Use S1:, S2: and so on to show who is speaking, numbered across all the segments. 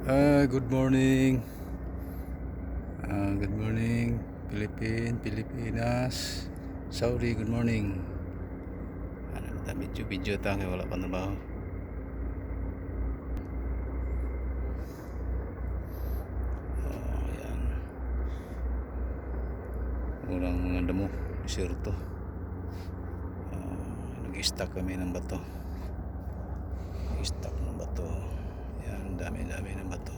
S1: Good morning. Good morning, Pilipinas. Saudi, good morning. Ano ta video ta kay wala pa trabaho. Ayan. Walang mga damo, desierto. Nag-stack kami ng bato. Nag-stack ng bato. Ayan, dami-dami ng bato.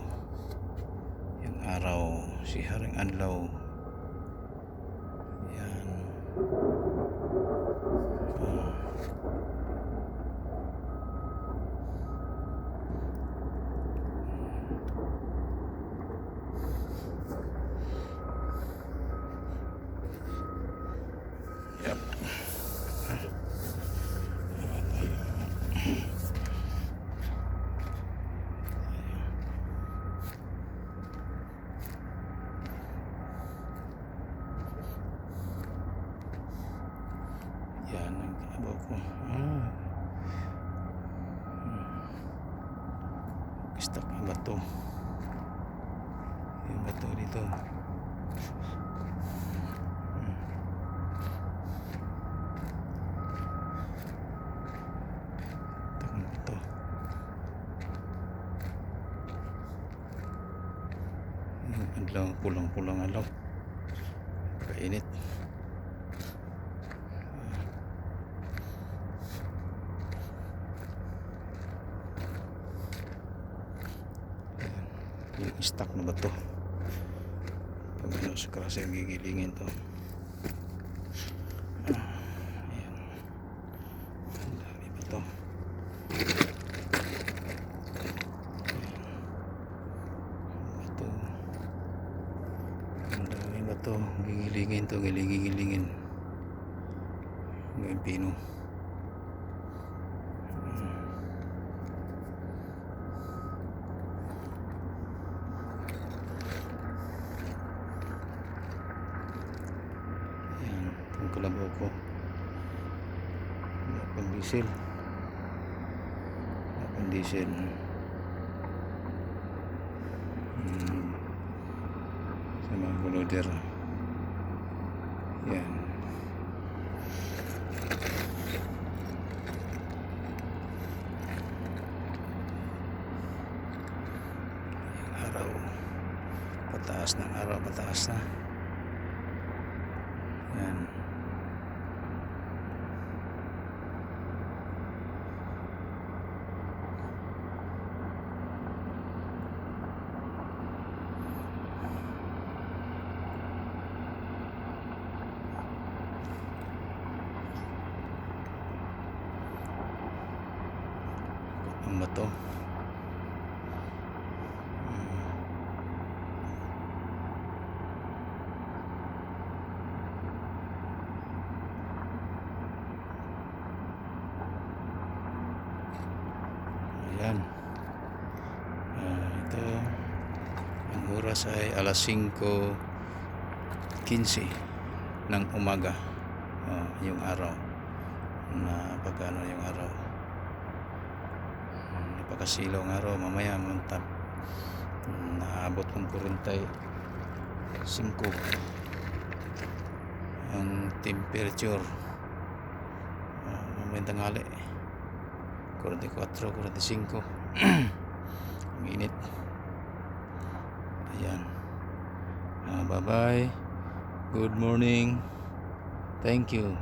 S1: Yung araw, si Haring Adlaw. Ayan. Yep. Yan ang kalabaw ko. Stuck yung bato. Yung bato dito. Takong bato. Adlaw, pulang-pulang adlaw. Kainit. Yung stock na ba to? Pag ano sa krasa gigilingin to. Ayan. Ang dami ba to? Bato. Ang dami ba to? Gigilingin to, gigilingin. Ngayon pino. Ang kalabaw ko pang diesel sa mga loader. Yan araw, pataas ng araw, pataas na. Yan. Ang bato. Ayan. Ito ang oras ay alas 5:15 ng umaga. Yung araw na pagkano yung araw, napakasilaw ng araw. Mamaya naabot ng 45 ang temperature. Mamaya tanghali 44, 45. Ang init. Ayan. Bye bye, good morning, thank you.